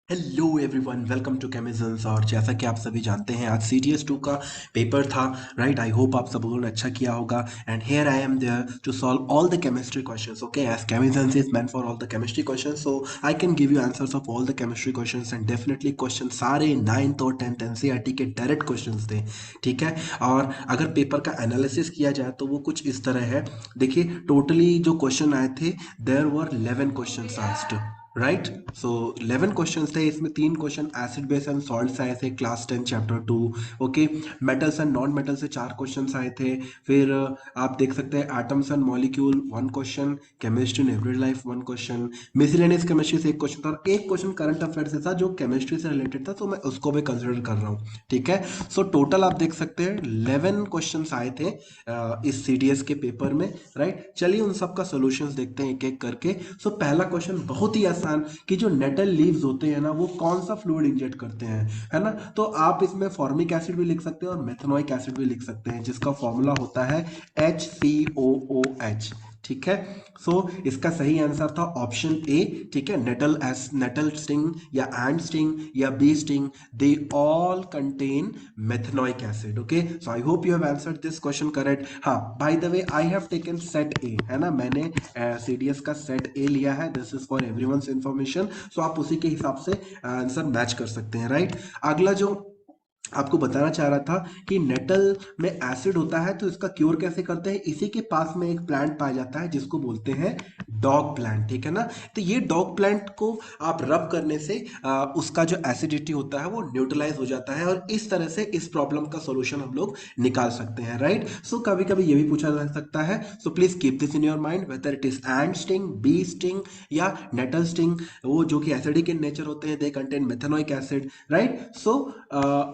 Hello everyone, welcome to Chemizens. और जैसा कि आप सभी जानते हैं, आज CTS 2 का पेपर था। राइट, आई होप आप सब लोगों ने अच्छा किया होगा। And here I am there to solve all the chemistry questions. Okay, as Chemizens is meant for all the chemistry questions, so I can give you answers of all the chemistry questions. And definitely question सारे 9th और 10th NCERT के direct questions थे। ठीक है। और अगर paper का analysis किया जाए तो वो कुछ इस तरह है। देखिए, टोटली जो क्वेश्चन आए थे, there were 11 questions asked. Right, so 11 questions थे। इसमें 3 question acid base and salt से आए थे, class 10 chapter 2। Okay, metals and non metal से 4 क्वेश्चंस आए थे। फिर आप देख सकते हैं atoms and molecule 1 question, chemistry in everyday life 1 question, miscellaneous chemistry से 1 क्वेश्चन था, और 1 क्वेश्चन करंट अफेयर से था जो केमिस्ट्री से रिलेटेड था, तो मैं उसको भी कंसिडर कर रहा हूँ। ठीक है। सो टोटल आप देख सकते हैं 11 क्वेश्चन आए थे इस CDS के पेपर में। राइट, चलिए उन सब का सोल्यूशंस देखते हैं एक एक करके। सो पहला क्वेश्चन बहुत ही आसान, कि जो नेटल लीव्स होते हैं ना, वो कौन सा फ्लूइड इंजेक्ट करते हैं, है ना। तो आप इसमें फॉर्मिक एसिड भी लिख सकते हैं और मेथनोइक एसिड भी लिख सकते हैं, जिसका फॉर्मूला होता है HCOOH। ठीक है। सो इसका सही आंसर था ऑप्शन ए। ठीक है, नेटल स्टिंग या एंड स्टिंग या bee sting, they all contain methanoic acid. Okay, so I hope you have answered this question correct. हाँ, by the way, I have taken set A, है ना। मैंने CDS का set A लिया है। This is for everyone's information. So आप उसी के हिसाब से आंसर मैच कर सकते हैं। राइट, अगला जो आपको बताना चाह रहा था कि नेटल में एसिड होता है, तो इसका क्योर कैसे करते हैं। इसी के पास में एक प्लांट पाया जाता है जिसको बोलते हैं डॉग प्लांट। ठीक है ना। तो ये डॉग प्लांट को आप रब करने से उसका जो एसिडिटी होता है वो न्यूट्रलाइज हो जाता है, और इस तरह से इस प्रॉब्लम का सॉल्यूशन हम लोग निकाल सकते हैं। राइट, सो कभी कभी ये भी पूछा जा सकता है। So please keep this in your mind, whether it is ant sting, bee sting या नेटल स्टिंग, वो जो कि एसिडिक इन नेचर होते हैं, they contain methanoic acid. Right, so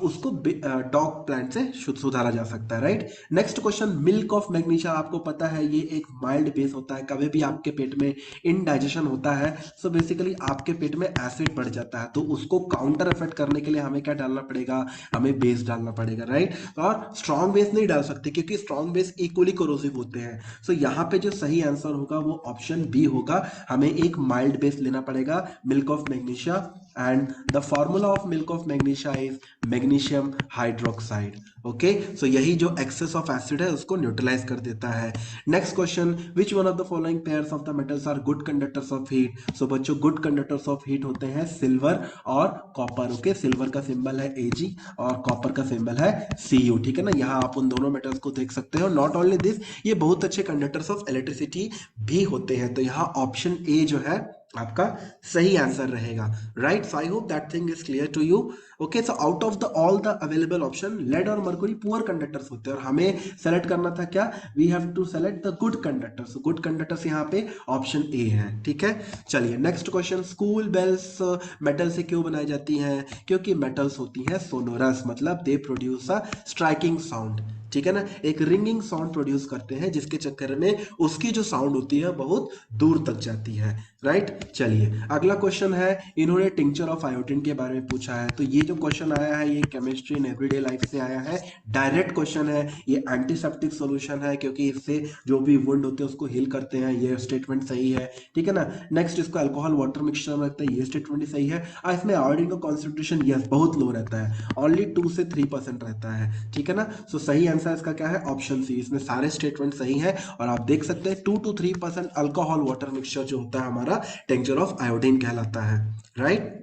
उसको डॉग प्लांट से सुधारा जा सकता है। Right, next question, milk of magnesia. आपको पता है ये एक माइल्ड बेस होता है। कभी भी आपके पेट में इनडाइजेशन होता है, सो बेसिकली आपके पेट में एसिड बढ़ जाता है, तो उसको काउंटर इफेक्ट करने के लिए हमें क्या डालना पड़ेगा, हमें बेस डालना पड़ेगा। राइट, और स्ट्रॉन्ग बेस नहीं डाल सकते क्योंकि स्ट्रॉन्ग बेस इक्वली कोरोसिव होते हैं। सो यहाँ पे जो सही आंसर होगा वो ऑप्शन बी होगा। हमें एक माइल्ड बेस लेना पड़ेगा, milk of magnesia. And the formula of milk of magnesia is magnesium hydroxide. Okay, so यही जो एक्सेस ऑफ एसिड है उसको न्यूट्रलाइज कर देता है। Next question, which one of the following pairs of the metals are good conductors of heat. So बच्चों, good conductors of heat होते हैं सिल्वर और कॉपर। ओके, सिल्वर का सिंबल है Ag और कॉपर का सिंबल है Cu। ठीक है ना, यहाँ आप उन दोनों मेटल्स को देख सकते हो। नॉट ओनली दिस, ये बहुत अच्छे कंडक्टर्स ऑफ इलेक्ट्रिसिटी भी होते हैं। तो यहाँ ऑप्शन ए जो है आपका सही आंसर रहेगा। Right, so I hope that thing is clear to you. Okay, so out of the all the available option, lead और मर्कुरी पुअर कंडक्टर्स होते हैं, और हमें सेलेक्ट करना था क्या, we have to select the good conductors. Good conductors यहाँ पे ऑप्शन ए है। ठीक है, चलिए next question, school bells metal से क्यों बनाई जाती हैं। क्योंकि मेटल्स होती हैं सोनोरस, मतलब they produce a striking sound. ठीक है ना, एक रिंगिंग साउंड प्रोड्यूस करते हैं, जिसके चक्कर में उसकी जो साउंड होती है बहुत दूर तक जाती है। राइट, चलिए अगला क्वेश्चन है, इन्होंने टिंचर ऑफ आयोडीन के बारे में पूछा है। तो ये जो क्वेश्चन आया है, ये केमिस्ट्री इन एवरीडे लाइफ से आया है, डायरेक्ट क्वेश्चन है। ये एंटीसेप्टिक सॉल्यूशन है, क्योंकि इससे जो भी वुंड होते हैं उसको हील करते हैं। ये स्टेटमेंट सही है। ठीक है ना। नेक्स्ट, इसको अल्कोहल वाटर मिक्सचर में रखते हैं, ये स्टेटमेंट ही सही है। इसमें आयोडीन का कॉन्सेंट्रेशन यस बहुत लो रहता है, ओनली 2 से 3% रहता है। ठीक है ना। सो सही आंसर इसका क्या है, ऑप्शन सी। इसमें सारे स्टेटमेंट सही है, और आप देख सकते हैं 2 to 3% अल्कोहल वाटर मिक्सचर जो होता है हमारा, टेंचर ऑफ आयोडीन कहलाता है। Right,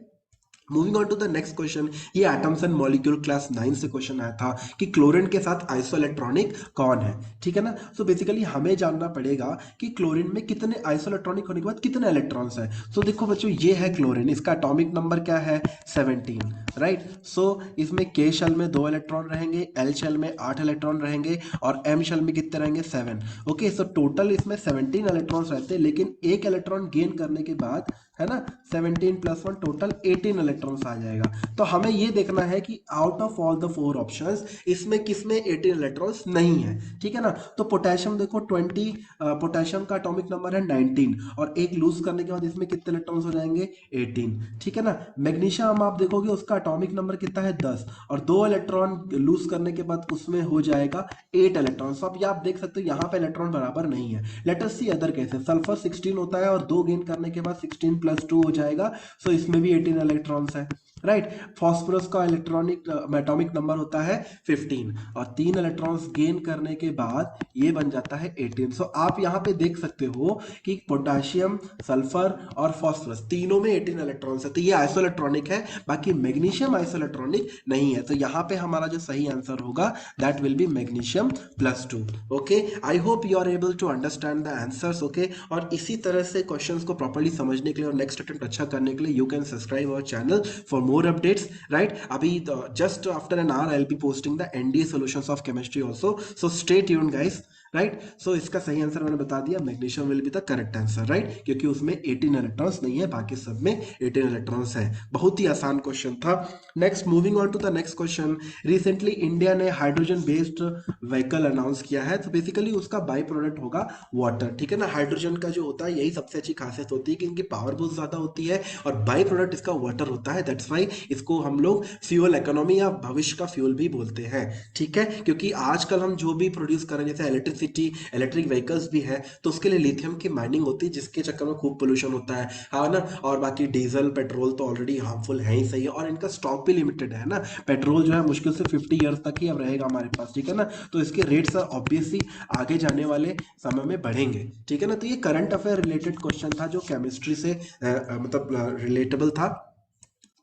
moving on to the next question, ये एटम्स एंड मॉलिक्यूल क्लास 9 से क्वेश्चन आया था कि क्लोरीन के साथ आइसो इलेक्ट्रॉनिक कौन है। ठीक है ना। सो बेसिकली हमें जानना पड़ेगा कि क्लोरीन में कितने आइसो इलेक्ट्रॉनिक होने के बाद कितने इलेक्ट्रॉन्स हैं। सो देखो बच्चों, ये है क्लोरीन, इसका एटॉमिक नंबर क्या है, 17। राइट, सो इसमें के शेल में 2 इलेक्ट्रॉन रहेंगे, एल शेल में 8 इलेक्ट्रॉन रहेंगे, और एम शेल में कितने रहेंगे, 7। ओके, सो टोटल इसमें 17 इलेक्ट्रॉन्स रहते हैं, लेकिन एक इलेक्ट्रॉन गेन करने के बाद, है ना, 17 + 1 टोटल 18 इलेक्ट्रॉन्स आ जाएगा। तो हमें ये देखना है कि out of all the 4 options इसमें किसमें 18 इलेक्ट्रॉन्स नहीं है। ठीक है ना। तो पोटेशियम देखो 20, पोटेशियम का एटॉमिक नंबर है 19, और एक लूज करने के बाद इसमें कितने इलेक्ट्रॉन्स हो जाएंगे, 18। ठीक है ना। मैग्नीशियम आप देखोगे उसका एटॉमिक नंबर कितना है, 10, और 2 इलेक्ट्रॉन लूज करने के बाद उसमें हो जाएगा 8 इलेक्ट्रॉन। तो अब ये आप देख सकते हो यहाँ पे इलेक्ट्रॉन बराबर नहीं है। लेट अस सी अदर केसेस, सल्फर 16 होता है और 2 गेन करने के बाद 16 + 2 हो जाएगा। सो इसमें भी 18 इलेक्ट्रॉन्स इलेक्ट्रॉन्स है, राइट। फॉस्फोरस का इलेक्ट्रॉनिक एटॉमिक नंबर होता है 15 और 3 इलेक्ट्रॉन्स गेन करने के बाद ये बन जाता है 18। सो आप यहाँ पे देख सकते हो कि पोटाशियम, सल्फर और फॉस्फोरस तीनों में 18 इलेक्ट्रॉन्स है, तो ये आइसोइलेक्ट्रॉनिक है, बाकी मैग्नीशियम आइसोइलेक्ट्रॉनिक नहीं है। तो यहाँ पे हमारा जो सही आंसर होगा that will be magnesium +2। Okay, I hope you are able to understand the answers. Okay, और इसी तरह से क्वेश्चंस को प्रॉपर्ली समझने के लिए और नेक्स्ट अटेम्प्ट अच्छा करने के लिए you can subscribe our channel for more updates, right. अभी just after an hour I will be posting the NDA solutions of chemistry also, so stay tuned guys, right. So इसका सही answer मैंने बता दिया, magnesium will be the correct answer, right, क्योंकि उसमें 18 electrons नहीं है, बाकी सब में 18 इलेक्ट्रॉन्स है। बहुत ही आसान क्वेश्चन था। Next, moving on to the next question. Recently India ने हाइड्रोजन बेस्ड व्हीकल अनाउंस किया है, तो बेसिकली उसका बाई प्रोडक्ट होगा वाटर, ठीक है ना। हाइड्रोजन का जो होता है यही सबसे अच्छी खासियत होती है कि इनकी पावर बहुत ज्यादा होती है और बाई प्रोडक्ट इसका वाटर होता है, दैट्स वाई इसको हम लोग फ्यूल इकोनॉमी या भविष्य का फ्यूल भी बोलते हैं, ठीक है। क्योंकि आजकल हम जो भी प्रोड्यूस कर रहे हैं, जैसे इलेक्ट्रिसिटी, इलेक्ट्रिक व्हीकल्स भी है, तो उसके लिए लिथियम की माइनिंग होती है, जिसके चक्कर में खूब पोल्यूशन होता है, हाँ ना। और बाकी डीजल पेट्रोल तो ऑलरेडी हार्मफुल है ही सही है, और इनका स्टॉक भी लिमिटेड है ना। पेट्रोल जो है मुश्किल से 50 ईयर्स तक ही अब रहेगा हमारे पास, ठीक है ना। तो इसके रेट्स ऑब्वियसली आगे जाने वाले समय में बढ़ेंगे, ठीक है ना। तो ये करंट अफेयर रिलेटेड क्वेश्चन था जो केमिस्ट्री से मतलब रिलेटेबल था,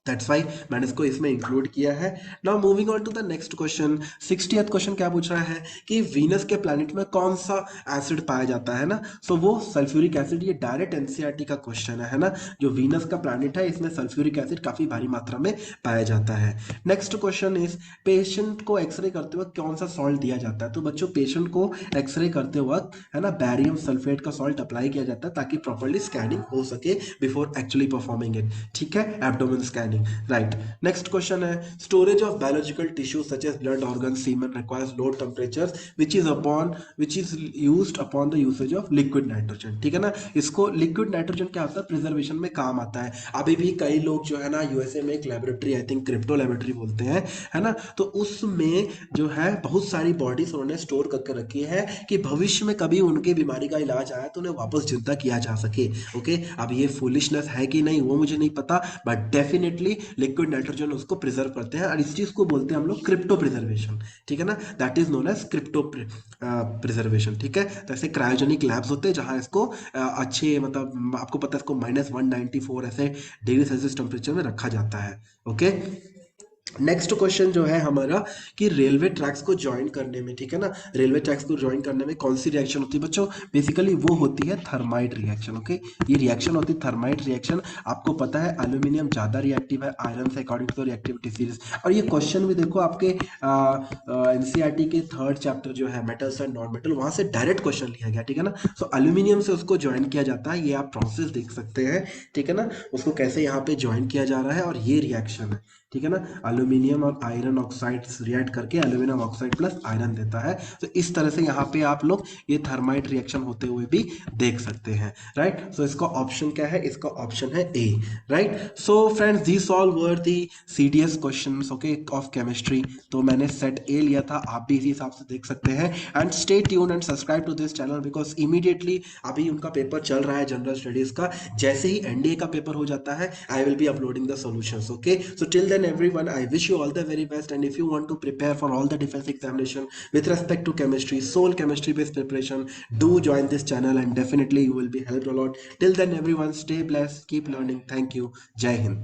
दैट्स वाई मैंने इसको इसमें इंक्लूड किया है। Now moving on to the next question. 60th question क्या पूछ रहा है कि वीनस के प्लैनेट में कौन सा एसिड पाया जाता है ना। सो वो सल्फ्यूरिक एसिड, ये डायरेक्ट एनसीईआरटी का क्वेश्चन है ना। जो वीनस का प्लैनेट है इसमें सल्फ्यूरिक एसिड काफी भारी मात्रा में पाया जाता है। नेक्स्ट क्वेश्चन इज, पेशेंट को एक्सरे करते वक्त कौन सा सॉल्ट दिया जाता है। तो बच्चों, पेशेंट को एक्सरे करते वक्त है ना बैरियम सल्फेट का सॉल्ट अप्लाई किया जाता है ताकि प्रॉपर्ली स्कैनिंग हो सके बिफोर एक्चुअली परफॉर्मिंग इट, ठीक है, abdomen scanning, right. Next question है, storage of biological tissue such as blood organ semen requires low temperature which is used upon the usage of liquid nitrogen, ठीक है ना। इसको liquid nitrogen क्या होता है, प्रिजर्वेशन में काम आता है। अभी भी कई लोग जो है ना यूएसए में एक laboratory, I think crypto laboratory बोलते हैं, है ना, तो उसमें जो है बहुत सारी बॉडीज उन्होंने स्टोर करके रखी है कि भविष्य में कभी उनकी बीमारी का इलाज आया तो उन्हें वापस जिंदा किया जा सके। ओके, अब ये फुलिशनेस है कि नहीं वो मुझे नहीं पता, बट डेफिनेटली लिक्विड नाइट्रोजन उसको प्रिजर्व करते हैं, और इस चीज को बोलते हैं हम लोग क्रिप्टो प्रिजर्वेशन, ठीक है ना। That is known as crypto preservation, ठीक है। तो ऐसे क्रायोजेनिक लैब्स होते हैं जहां इसको अच्छे, मतलब आपको पता है, इसको -194 ऐसे डिग्री सेल्सियस टेम्परेचर में रखा जाता है। ओके, नेक्स्ट क्वेश्चन जो है हमारा कि रेलवे ट्रैक्स को ज्वाइन करने में, ठीक है ना, रेलवे ट्रैक्स को ज्वाइन करने में कौन सी रिएक्शन होती है बच्चों। बेसिकली वो होती है थर्माइट रिएक्शन। ओके, ये रिएक्शन होती है थर्माइट रिएक्शन। आपको पता है एल्यूमिनियम ज्यादा रिएक्टिव है आयरन से अकॉर्डिंग टू रिएक्टिविटी सीरीज, और ये क्वेश्चन भी देखो आपके एनसीईआरटी के 3rd चैप्टर जो है मेटल्स एंड नॉन मेटल, वहां से डायरेक्ट क्वेश्चन लिया गया, ठीक है ना। सो एल्यूमिनियम से उसको ज्वाइन किया जाता है, ये आप प्रोसेस देख सकते हैं, ठीक है ना, उसको कैसे यहाँ पे ज्वाइन किया जा रहा है, और ये रिएक्शन है, ठीक है ना। एल्यूमिनियम और आयरन ऑक्साइड रिएक्ट करके एल्यूमिनियम ऑक्साइड प्लस आयरन देता है। तो इस तरह से यहाँ पे आप लोग ये थर्माइट रिएक्शन होते हुए भी देख सकते हैं, राइट। सो इसका ऑप्शन क्या है, इसका ऑप्शन है A, right. So friends, this all were the CDS questions, okay, of chemistry. तो मैंने सेट ए लिया था, आप भी इसी हिसाब से देख सकते हैं। And stay tuned and subscribe to this channel because immediately अभी उनका पेपर चल रहा है जनरल स्टडीज का, जैसे ही एनडीए का पेपर हो जाता है I will be uploading the solutions. Okay, so till then everyone, I wish you all the very best, and if you want to prepare for all the defense examination with respect to chemistry, sole chemistry based preparation, do join this channel and definitely you will be helped a lot. Till then everyone, stay blessed, keep learning. Thank you. Jai Hind.